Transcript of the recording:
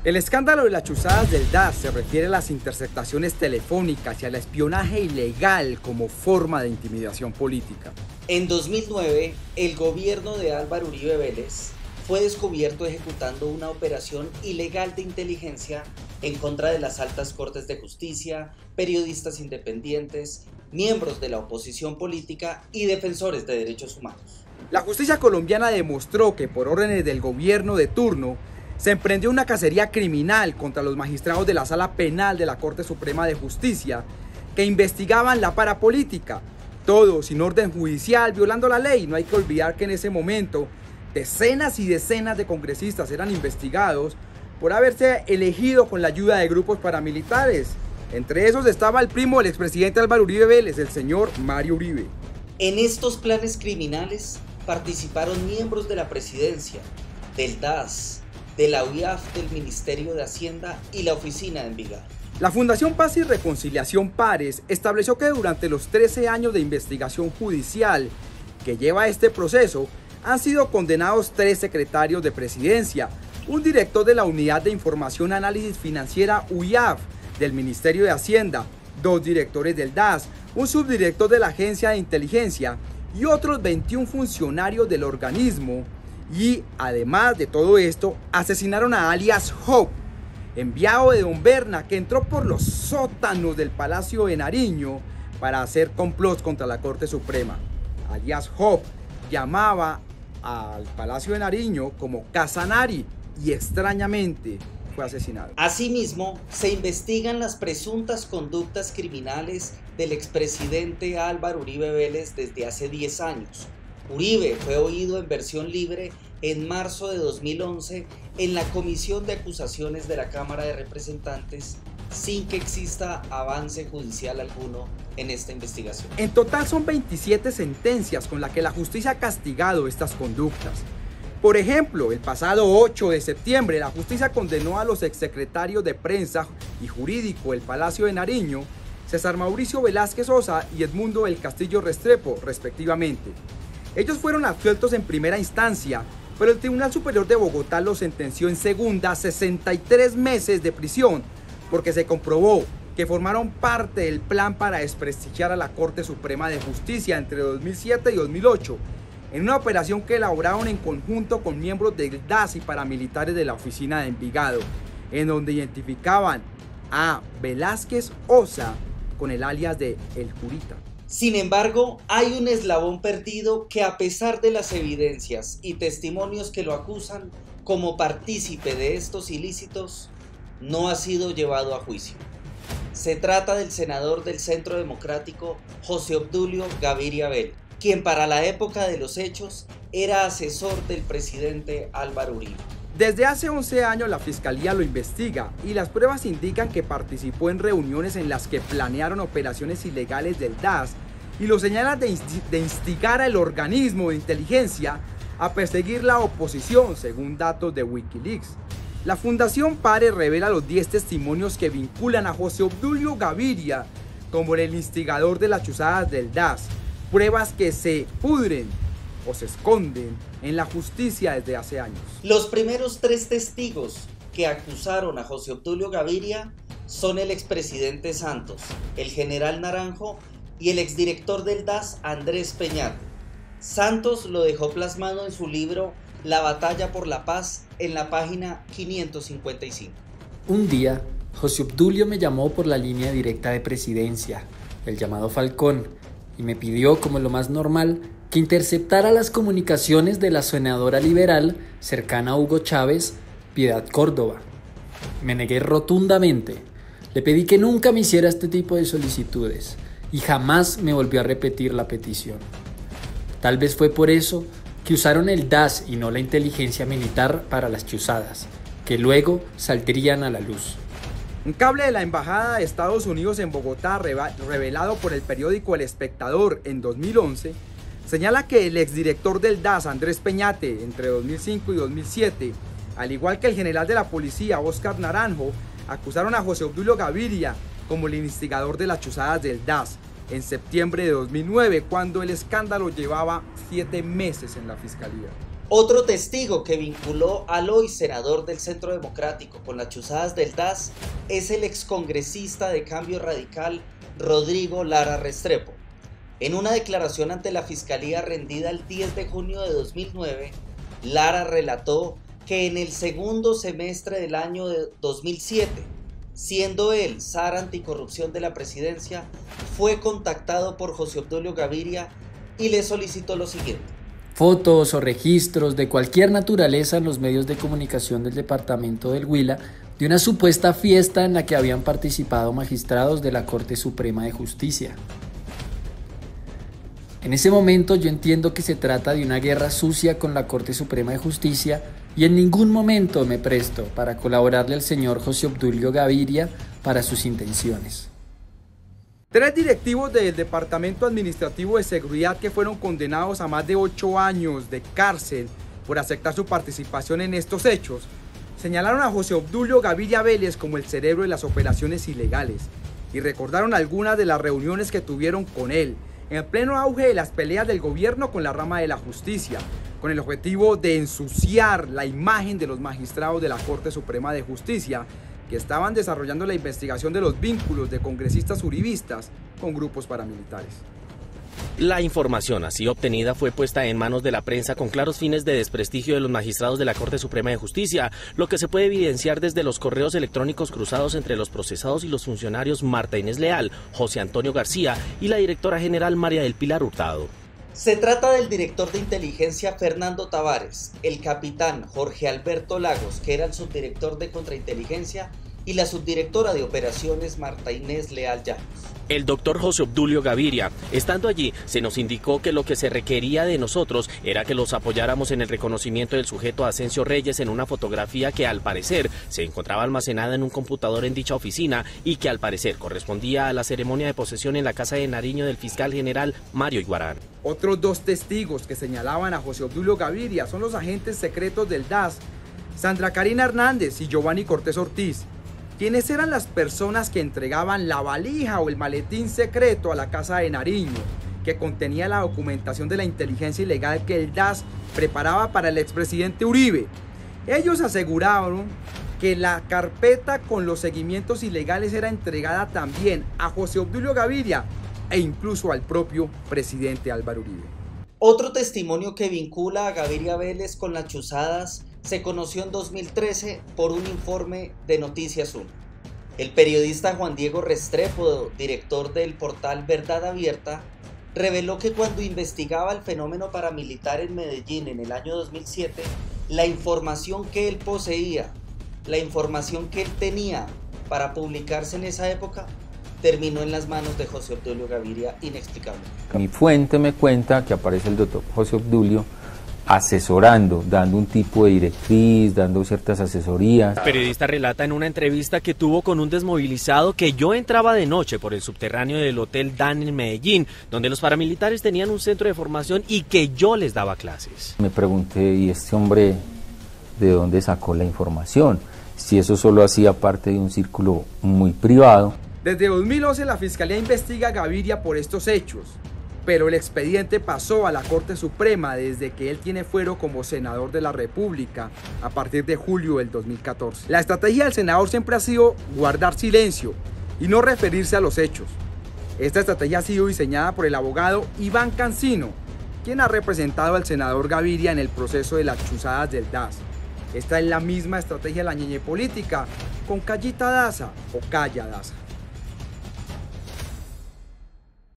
El escándalo de las chuzadas del DAS se refiere a las interceptaciones telefónicas y al espionaje ilegal como forma de intimidación política. En 2009, el gobierno de Álvaro Uribe Vélez fue descubierto ejecutando una operación ilegal de inteligencia en contra de las altas cortes de justicia, periodistas independientes, miembros de la oposición política y defensores de derechos humanos. La justicia colombiana demostró que por órdenes del gobierno de turno se emprendió una cacería criminal contra los magistrados de la Sala Penal de la Corte Suprema de Justicia que investigaban la parapolítica, todo sin orden judicial, violando la ley. No hay que olvidar que en ese momento decenas y decenas de congresistas eran investigados por haberse elegido con la ayuda de grupos paramilitares. Entre esos estaba el primo del expresidente Álvaro Uribe Vélez, el señor Mario Uribe. En estos planes criminales participaron miembros de la presidencia, del DAS, de la UIAF, del Ministerio de Hacienda y la Oficina de Envigado. La Fundación Paz y Reconciliación Pares estableció que durante los 13 años de investigación judicial que lleva este proceso, han sido condenados 3 secretarios de presidencia, un director de la Unidad de Información Análisis Financiera UIAF del Ministerio de Hacienda, 2 directores del DAS, un subdirector de la Agencia de Inteligencia y otros 21 funcionarios del organismo. Y además de todo esto, asesinaron a alias Job, enviado de Don Berna, que entró por los sótanos del Palacio de Nariño para hacer complots contra la Corte Suprema. Alias Job llamaba al Palacio de Nariño como Casanare y extrañamente fue asesinado. Asimismo, se investigan las presuntas conductas criminales del expresidente Álvaro Uribe Vélez desde hace 10 años. Uribe fue oído en versión libre en marzo de 2011 en la Comisión de Acusaciones de la Cámara de Representantes sin que exista avance judicial alguno en esta investigación. En total son 27 sentencias con las que la justicia ha castigado estas conductas. Por ejemplo, el pasado 8 de septiembre la justicia condenó a los exsecretarios de Prensa y Jurídico del Palacio de Nariño, César Mauricio Velázquez Osa y Edmundo del Castillo Restrepo, respectivamente. Ellos fueron absueltos en primera instancia, pero el Tribunal Superior de Bogotá los sentenció en segunda a 63 meses de prisión, porque se comprobó que formaron parte del plan para desprestigiar a la Corte Suprema de Justicia entre 2007 y 2008, en una operación que elaboraron en conjunto con miembros del DAS y paramilitares de la Oficina de Envigado, en donde identificaban a Velázquez Osa con el alias de El Curita. Sin embargo, hay un eslabón perdido que, a pesar de las evidencias y testimonios que lo acusan como partícipe de estos ilícitos, no ha sido llevado a juicio. Se trata del senador del Centro Democrático José Obdulio Gaviria Bel, quien para la época de los hechos era asesor del presidente Álvaro Uribe. Desde hace 11 años la Fiscalía lo investiga y las pruebas indican que participó en reuniones en las que planearon operaciones ilegales del DAS y lo señalan de instigar al organismo de inteligencia a perseguir la oposición, según datos de Wikileaks. La Fundación Pares revela los 10 testimonios que vinculan a José Obdulio Gaviria como el instigador de las chuzadas del DAS, pruebas que se pudren o se esconden en la justicia desde hace años. Los primeros 3 testigos que acusaron a José Obdulio Gaviria son el expresidente Santos, el general Naranjo y el exdirector del DAS Andrés Peñate. Santos lo dejó plasmado en su libro La batalla por la paz en la página 555. Un día, José Obdulio me llamó por la línea directa de presidencia, el llamado Falcón, y me pidió, como lo más normal, que interceptara las comunicaciones de la senadora liberal cercana a Hugo Chávez, Piedad Córdoba. Me negué rotundamente. Le pedí que nunca me hiciera este tipo de solicitudes y jamás me volvió a repetir la petición. Tal vez fue por eso que usaron el DAS y no la inteligencia militar para las chuzadas, que luego saldrían a la luz. Un cable de la Embajada de Estados Unidos en Bogotá, revelado por el periódico El Espectador en 2011, señala que el exdirector del DAS, Andrés Peñate, entre 2005 y 2007, al igual que el general de la policía, Óscar Naranjo, acusaron a José Obdulio Gaviria como el instigador de las chuzadas del DAS en septiembre de 2009, cuando el escándalo llevaba 7 meses en la fiscalía. Otro testigo que vinculó al hoy senador del Centro Democrático con las chuzadas del DAS es el excongresista de Cambio Radical Rodrigo Lara Restrepo. En una declaración ante la Fiscalía rendida el 10 de junio de 2009, Lara relató que en el segundo semestre del año de 2007, siendo él zar anticorrupción de la presidencia, fue contactado por José Obdulio Gaviria y le solicitó lo siguiente: fotos o registros de cualquier naturaleza en los medios de comunicación del departamento del Huila de una supuesta fiesta en la que habían participado magistrados de la Corte Suprema de Justicia. En ese momento yo entiendo que se trata de una guerra sucia con la Corte Suprema de Justicia y en ningún momento me presto para colaborarle al señor José Obdulio Gaviria para sus intenciones. 3 directivos del Departamento Administrativo de Seguridad que fueron condenados a más de 8 años de cárcel por aceptar su participación en estos hechos, señalaron a José Obdulio Gaviria Vélez como el cerebro de las operaciones ilegales y recordaron algunas de las reuniones que tuvieron con él en el pleno auge de las peleas del gobierno con la rama de la justicia, con el objetivo de ensuciar la imagen de los magistrados de la Corte Suprema de Justicia que estaban desarrollando la investigación de los vínculos de congresistas uribistas con grupos paramilitares. La información así obtenida fue puesta en manos de la prensa con claros fines de desprestigio de los magistrados de la Corte Suprema de Justicia, lo que se puede evidenciar desde los correos electrónicos cruzados entre los procesados y los funcionarios Marta Inés Leal, José Antonio García y la directora general María del Pilar Hurtado. Se trata del director de inteligencia Fernando Tavares, el capitán Jorge Alberto Lagos, que era el subdirector de contrainteligencia, y la subdirectora de operaciones Marta Inés Leal Llanos. El doctor José Obdulio Gaviria, estando allí, se nos indicó que lo que se requería de nosotros era que los apoyáramos en el reconocimiento del sujeto Asensio Reyes en una fotografía que al parecer se encontraba almacenada en un computador en dicha oficina y que al parecer correspondía a la ceremonia de posesión en la casa de Nariño del fiscal general Mario Iguarán. Otros 2 testigos que señalaban a José Obdulio Gaviria son los agentes secretos del DAS, Sandra Karina Hernández y Giovanni Cortés Ortiz, quienes eran las personas que entregaban la valija o el maletín secreto a la casa de Nariño, que contenía la documentación de la inteligencia ilegal que el DAS preparaba para el expresidente Uribe. Ellos aseguraron que la carpeta con los seguimientos ilegales era entregada también a José Obdulio Gaviria e incluso al propio presidente Álvaro Uribe. Otro testimonio que vincula a Gaviria Vélez con las chuzadas se conoció en 2013 por un informe de Noticias 1. El periodista Juan Diego Restrepo, director del portal Verdad Abierta, reveló que cuando investigaba el fenómeno paramilitar en Medellín en el año 2007, la información que él poseía, la información que él tenía para publicarse en esa época, terminó en las manos de José Obdulio Gaviria inexplicablemente. Mi fuente me cuenta que aparece el doctor José Obdulio asesorando, dando un tipo de directriz, dando ciertas asesorías. El periodista relata en una entrevista que tuvo con un desmovilizado que yo entraba de noche por el subterráneo del Hotel Dan en Medellín, donde los paramilitares tenían un centro de formación y que yo les daba clases. Me pregunté, ¿y este hombre de dónde sacó la información? Si eso solo hacía parte de un círculo muy privado. Desde 2011 la Fiscalía investiga a Gaviria por estos hechos, pero el expediente pasó a la Corte Suprema desde que él tiene fuero como senador de la República a partir de julio del 2014. La estrategia del senador siempre ha sido guardar silencio y no referirse a los hechos. Esta estrategia ha sido diseñada por el abogado Iván Cancino, quien ha representado al senador Gaviria en el proceso de las chuzadas del DAS. Esta es la misma estrategia de la ñeñe política con Callita Daza o Calla Daza.